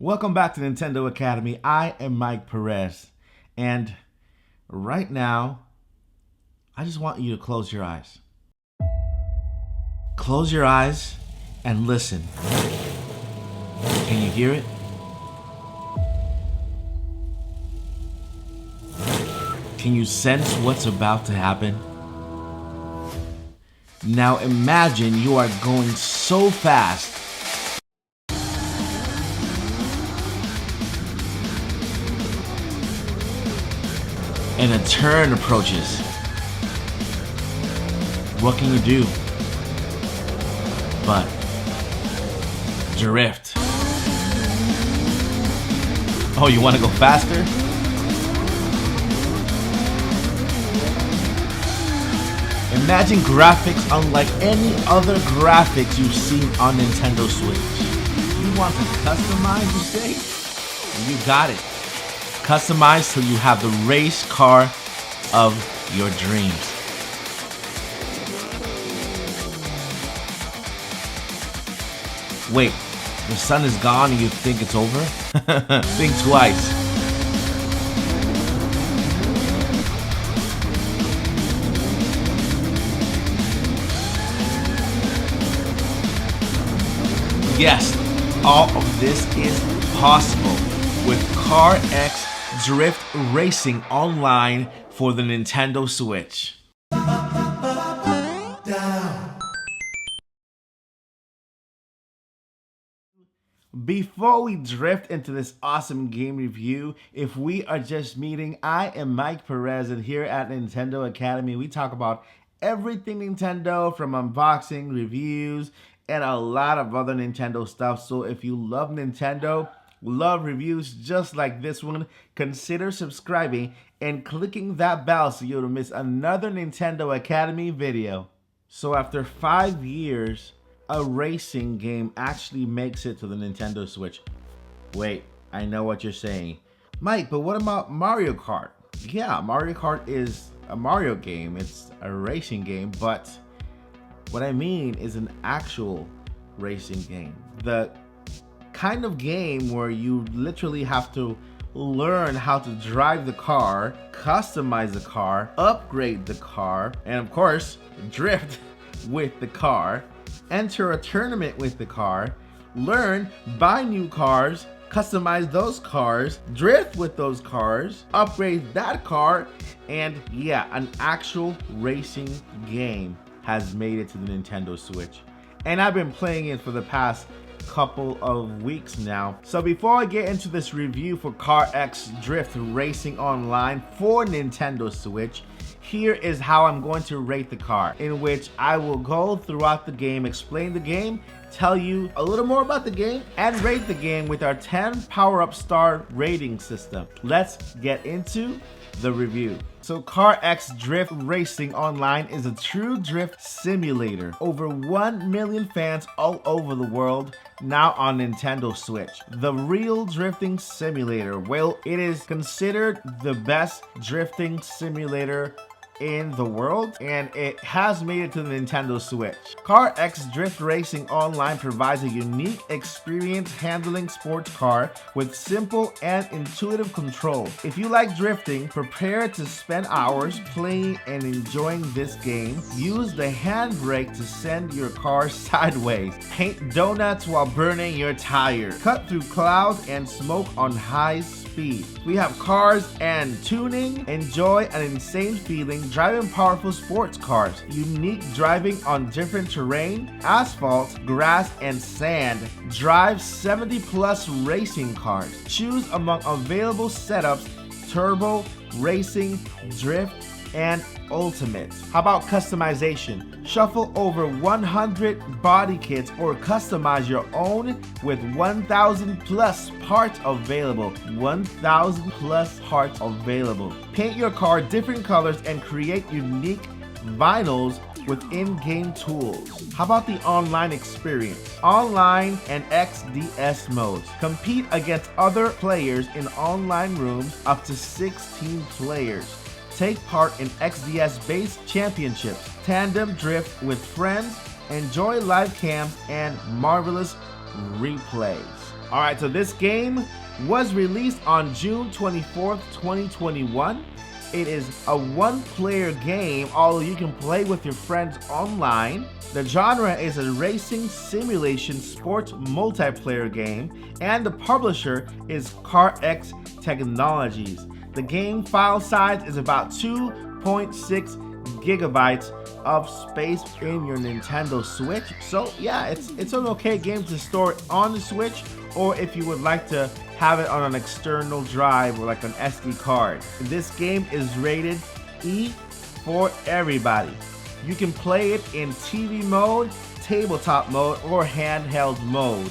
Welcome back to Nintendo Academy. I am Mike Perez, and right now, I just want you to close your eyes. Close your eyes and listen. Can you hear it? Can you sense what's about to happen? Now imagine you are going so fast and a turn approaches. What can you do but drift? Oh, you want to go faster? Imagine graphics unlike any other graphics you've seen on Nintendo Switch. You want to customize, you say? You got it. Customize till you have the race car of your dreams. Wait, the sun is gone and you think it's over? Think twice. Yes, all of this is possible with CarX Drift Racing Online for the Nintendo Switch. Before we drift into this awesome game review, if we are just meeting, I am Mike Perez, and here at Nintendo Academy, we talk about everything Nintendo, from unboxing, reviews, and a lot of other Nintendo stuff. So if you love Nintendo, love reviews just like this one, consider subscribing and clicking that bell so you don't miss another Nintendo Academy video. So after 5 years, a racing game actually makes it to the Nintendo Switch. Wait, I know what you're saying. Mike, but what about Mario Kart? Yeah, Mario Kart is a Mario game. It's a racing game, but what I mean is an actual racing game. The kind of game where you literally have to learn how to drive the car, customize the car, upgrade the car, and of course, drift with the car, enter a tournament with the car, learn, buy new cars, customize those cars, drift with those cars, upgrade that car, and yeah, an actual racing game has made it to the Nintendo Switch. And I've been playing it for the past couple of weeks now. So before I get into this review for CarX Drift Racing Online for Nintendo Switch, here is how I'm going to rate the car, in which I will go throughout the game, explain the game, tell you a little more about the game, and rate the game with our 10 power-up star rating system. Let's get into the review. So CarX Drift Racing Online is a true drift simulator. Over 1 million fans all over the world now on Nintendo Switch. The real drifting simulator. Well, it is considered the best drifting simulator in the world, and it has made it to the Nintendo Switch. CarX Drift Racing Online provides a unique experience handling sports car with simple and intuitive control. If you like drifting, prepare to spend hours playing and enjoying this game. Use the handbrake to send your car sideways. Paint donuts while burning your tire. Cut through clouds and smoke on high speed. We have cars and tuning. Enjoy an insane feeling driving powerful sports cars. Unique driving on different terrain, asphalt, grass, and sand. Drive 70 plus racing cars. Choose among available setups: turbo, racing, drift, and ultimate. How about customization? Shuffle over 100 body kits or customize your own with 1,000 plus parts available. 1,000 plus parts available. Paint your car different colors and create unique vinyls with in-game tools. How about the online experience? Online and XDS modes. Compete against other players in online rooms, up to 16 players. Take part in XDS-based championships, tandem drift with friends, enjoy live cams, and marvelous replays. All right, so this game was released on June 24th, 2021. It is a one-player game, although you can play with your friends online. The genre is a racing simulation sports multiplayer game, and the publisher is CarX Technologies. The game file size is about 2.6 gigabytes of space in your Nintendo Switch. So yeah, it's an okay game to store on the Switch, or if you would like to have it on an external drive or like an SD card. This game is rated E for everybody. You can play it in TV mode, tabletop mode, or handheld mode.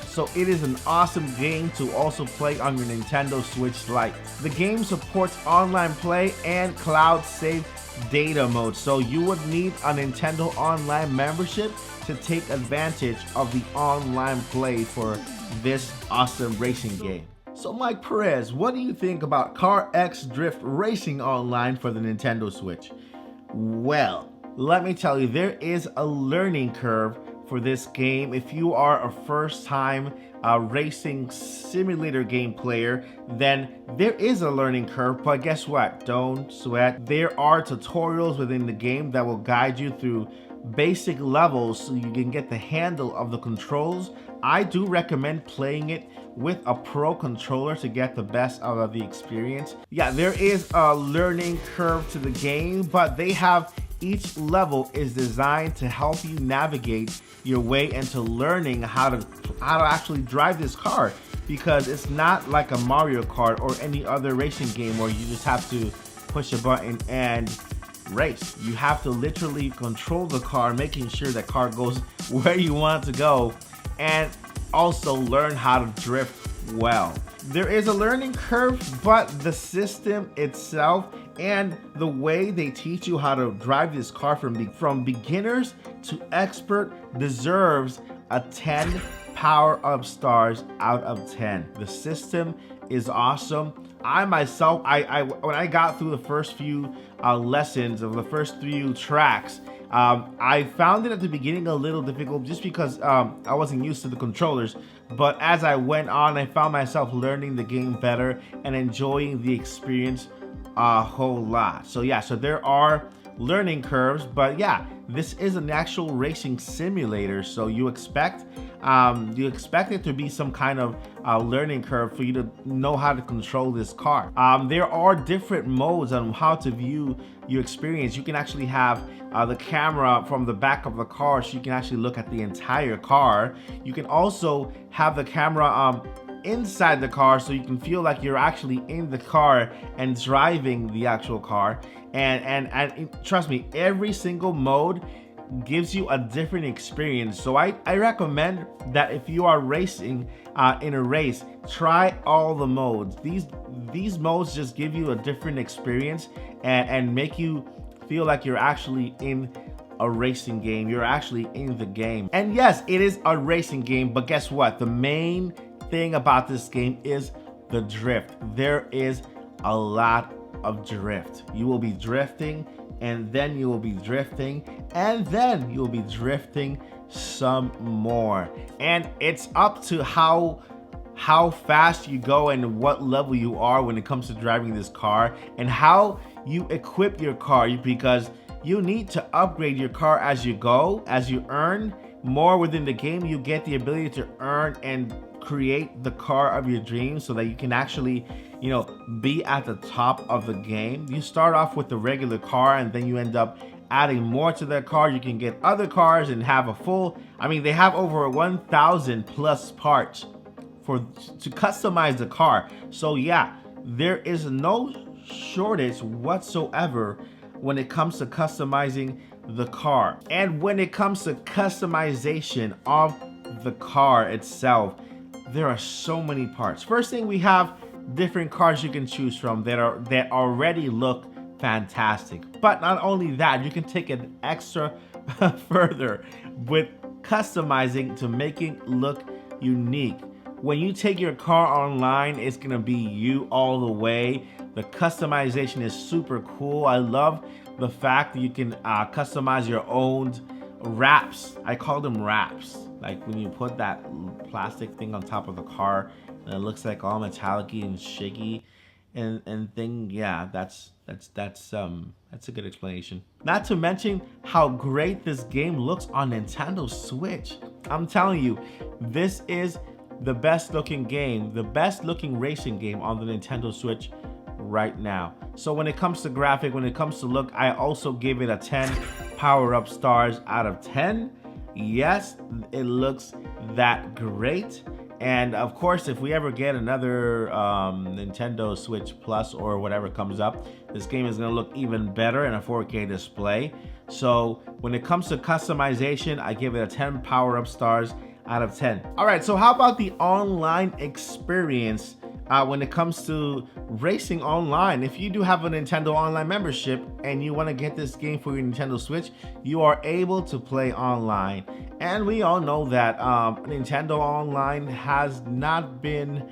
So it is an awesome game to also play on your Nintendo Switch Lite. The game supports online play and cloud save data mode, so you would need a Nintendo Online membership to take advantage of the online play for this awesome racing game. So Mike Perez, what do you think about CarX Drift Racing Online for the Nintendo Switch? Well, let me tell you, there is a learning curve for this game. If you are a first-time racing simulator game player, then there is a learning curve, but guess what? Don't sweat. There are tutorials within the game that will guide you through basic levels so you can get the handle of the controls. I do recommend playing it with a pro controller to get the best out of the experience. Yeah, there is a learning curve to the game, but each level is designed to help you navigate your way into learning how to actually drive this car, because it's not like a Mario Kart or any other racing game where you just have to push a button and race. You have to literally control the car, making sure that car goes where you want it to go, and also learn how to drift well. There is a learning curve, but the system itself and the way they teach you how to drive this car from beginners to expert deserves a 10 power-up stars out of 10. The system is awesome. I myself, when I got through the first few lessons of the first few tracks, I found it at the beginning a little difficult just because I wasn't used to the controllers. But as I went on, I found myself learning the game better and enjoying the experience a whole lot. So yeah, so there are learning curves, but yeah, this is an actual racing simulator, so you expect it to be some kind of learning curve for you to know how to control this car. There are different modes on how to view your experience. You can actually have the camera from the back of the car, so you can actually look at the entire car. You can also have the camera inside the car, so you can feel like you're actually in the car and driving the actual car. And trust me, every single mode gives you a different experience. So I recommend that if you are racing in a race, try all the modes. These modes just give you a different experience and make you feel like you're actually in a racing game. You're actually in the game. And yes, it is a racing game, but guess what? The main thing about this game is the drift. There is a lot of drift. You will be drifting, and then you will be drifting, and then you'll be drifting some more. And it's up to how fast you go and what level you are when it comes to driving this car, and how you equip your car, because you need to upgrade your car as you go. As you earn more within the game, you get the ability to earn and create the car of your dreams so that you can actually, be at the top of the game. You start off with the regular car, and then you end up adding more to that car. You can get other cars and have a full, they have over 1,000 plus parts to customize the car. So yeah, there is no shortage whatsoever when it comes to customizing the car. And when it comes to customization of the car itself, there are so many parts. First thing, we have different cars you can choose from that already look fantastic. But not only that, you can take it extra further with customizing to making look unique. When you take your car online, it's gonna be you all the way. The customization is super cool. I love the fact that you can customize your own wraps. I call them wraps. Like when you put that plastic thing on top of the car and it looks like all metallic-y and shaky and thing. Yeah, that's a good explanation. Not to mention how great this game looks on Nintendo Switch. I'm telling you, this is the best looking game, the best looking racing game on the Nintendo Switch right now. So when it comes to graphic, when it comes to look, I also give it a 10 power-up stars out of 10. Yes, it looks that great. And of course, if we ever get another Nintendo Switch Plus or whatever comes up, this game is going to look even better in a 4K display. So when it comes to customization, I give it a 10 power-up stars out of 10. All right, so how about the online experience when it comes to racing online? If you do have a Nintendo Online membership and you want to get this game for your Nintendo Switch, you are able to play online. And we all know that Nintendo Online has not been,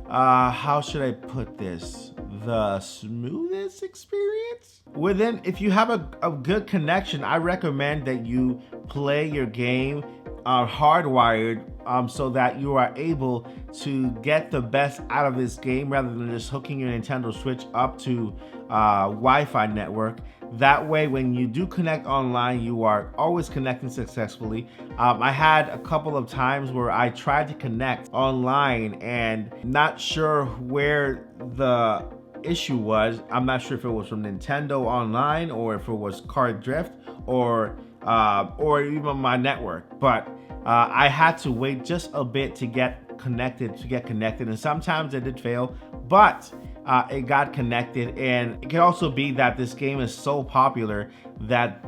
how should I put this, the smoothest experience? If you have a good connection, I recommend that you play your game hardwired so that you are able to get the best out of this game rather than just hooking your Nintendo Switch up to Wi-Fi network. That way, when you do connect online, you are always connecting successfully. I had a couple of times where I tried to connect online and not sure where the issue was. I'm not sure if it was from Nintendo Online or if it was Car Drift or even my network, but I had to wait just a bit to get connected, and sometimes it did fail, but it got connected. And it could also be that this game is so popular that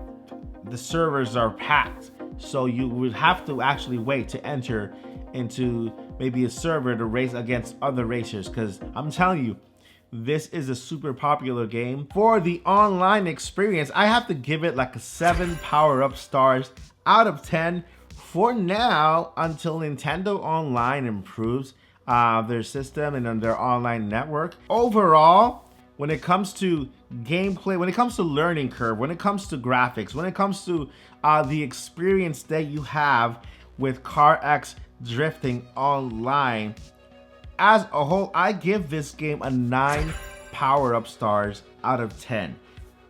the servers are packed, so you would have to actually wait to enter into maybe a server to race against other racers, because I'm telling you, this is a super popular game. For the online experience, I have to give it like a 7 power-up stars out of 10 for now, until Nintendo Online improves their system and their online network. Overall, when it comes to gameplay, when it comes to learning curve, when it comes to graphics, when it comes to the experience that you have with CarX drifting online, as a whole, I give this game a 9 power-up stars out of 10.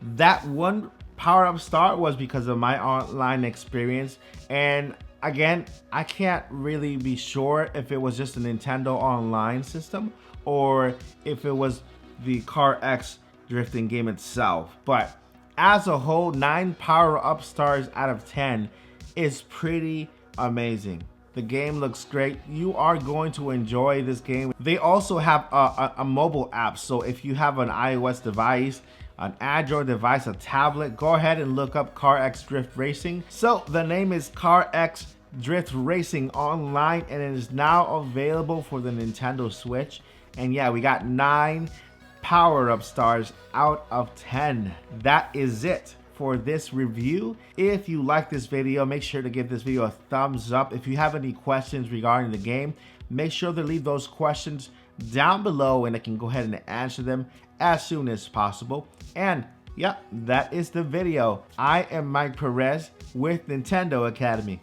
That one power-up star was because of my online experience, and again, I can't really be sure if it was just a Nintendo Online system or if it was the CarX drifting game itself. But as a whole, 9 power-up stars out of 10 is pretty amazing. The game looks great. You are going to enjoy this game. They also have a mobile app. So if you have an iOS device, an Android device, a tablet, go ahead and look up CarX Drift Racing. So the name is CarX Drift Racing Online, and it is now available for the Nintendo Switch. And yeah, we got 9 power-up stars out of 10. That is it for this review. If you like this video, make sure to give this video a thumbs up. If you have any questions regarding the game, make sure to leave those questions down below and I can go ahead and answer them as soon as possible. And yeah, that is the video. I am Mike Perez with Nintendo Academy.